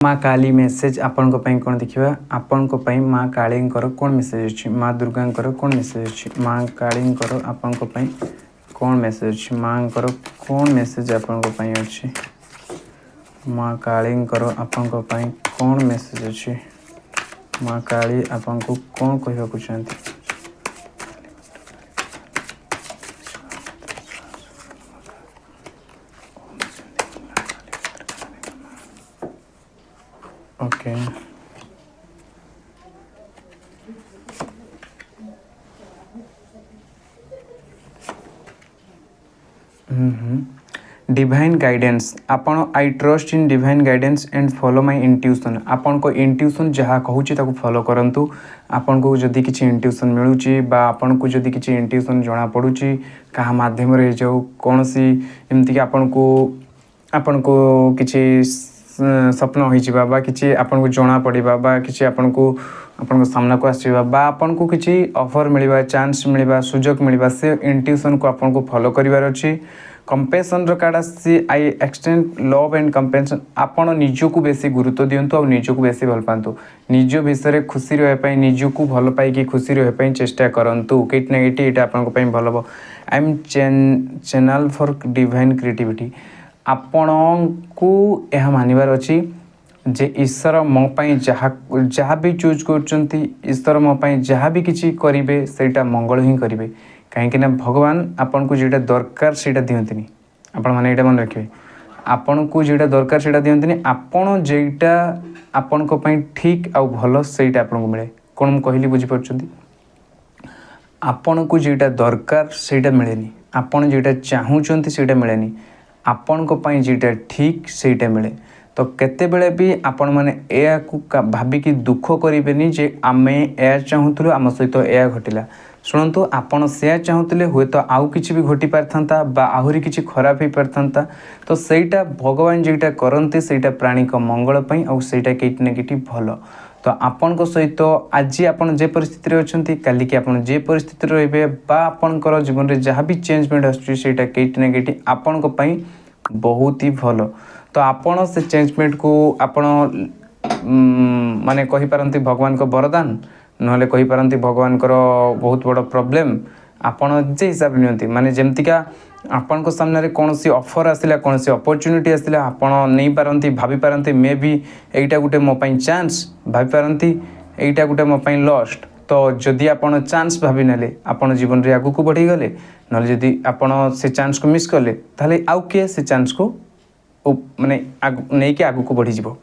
माँ काली मेसेज आपण कौन देखा आपण माँ काली कौन मेसेज अच्छी माँ दुर्गा कौन मेसेज अच्छी माँ काली आपण कौन मेसेज अच्छी माँ कौन मेसेज आपण अच्छी माँ काली आपण कौन मेसेज अच्छी माँ काली आपण को कौन कहवाक चाहती ओके डिवाइन गाइडेंस आपण I trust in divine guidance and follow my intuition आपण को इंट्यूशन जहाँ कहूँ ताको फॉलो करंतु आपण को जदि किसी इंट्यूशन मिलूची बा आपण को जदि किसी इंट्यूशन जना पड़ुची कहा माध्यम रे जाऊ कौन सी एमती कि आपण को किसी स्वप्न हो बा किसी आपन को जना पड़ा बा किसी आपन को सामना को आसवा बा आपन को किसी ऑफर मिलवा चांस मिलवा सुजोग मिलवा से इंट्यूशन को आपन को फॉलो करिवार अछि कंपेशन रो कार्ड आसी I extend love and compassion आपन निज को बेसी गुरुत्व दियंतु और निज को बेसी भल पांतु निज विषय खुशी रहे पई निज को भल पाई कि खुशी रहे पई चेष्टा करंतु किट ना किट एटा आपन को पई भल हो I am channel for divine creativity आपण को यह मानवर अच्छी जे ईश्वर मो पाई जहाँ भी चूज कर ईश्वर मो पाई जहाँ भी किसी करेंगे सेटा मंगल ही करेंगे कहीं भगवान आपन को जेटा दरकार से दियंतिनी आपण माने एटा मन रखिए आपन को जेटा दरकार से दियंतिनी आपण जेटा आपन को पाई ठीक आ भलो सेटा आपन को मिले कौन कहली बुझी परछंती आपन को जेटा दरकार सेटा मिलेनी आपण जेटा चाहूचंती सेटा मिलेनी आपण को पाई जेटा ठीक सेटा मिले तो केते बेले भी आपण माने एया को भाबिकी दुख करें जे आमे एया चाहूलु आम सहित एया घटिला शुणु आपण से चाहूले हुए तो आउ किसी भी घटी पारथा बा आहुरी किसी खराब हो पारथा तो सहीटा भगवान जेटा करते सहीटा प्राणी को मंगल पाई आउ सहीटा किटी ना किटी भल तो आपण को सहित आज आपण जे परिस्थिति अच्छा काली की आपण जे परिस्थिति रे बा आपणकर जीवन में जहाँ भी चेंजमेंट आसटा किटी ना किटी आपण को पाई बहुत ही भल तो आपण से चेंजमेंट को आपण माने कहि पारंती भगवान को वरदान नहले कहि पारंती भगवान को बहुत बड़ प्रॉब्लम आपण जे हिसाब नियंती माने जेमतिका आपण को सामने कौन सी ऑफर आसला कौन सी अपॉर्चुनिटी आसला आपण नहीं पारंती भाभी पारंती मे भी एटा गुटे मो पाई चांस भाभी पारंती एटा गुटे मो पाई लॉस्ट तो जदि आपण चांस भाभी नेले आपण जीवन रे आगु को बढ़ी गले नहले जदि आपण से चांस को मिस कले ताले आउ के से चांस को माने नहीं के आगु को बढ़ी जीवो।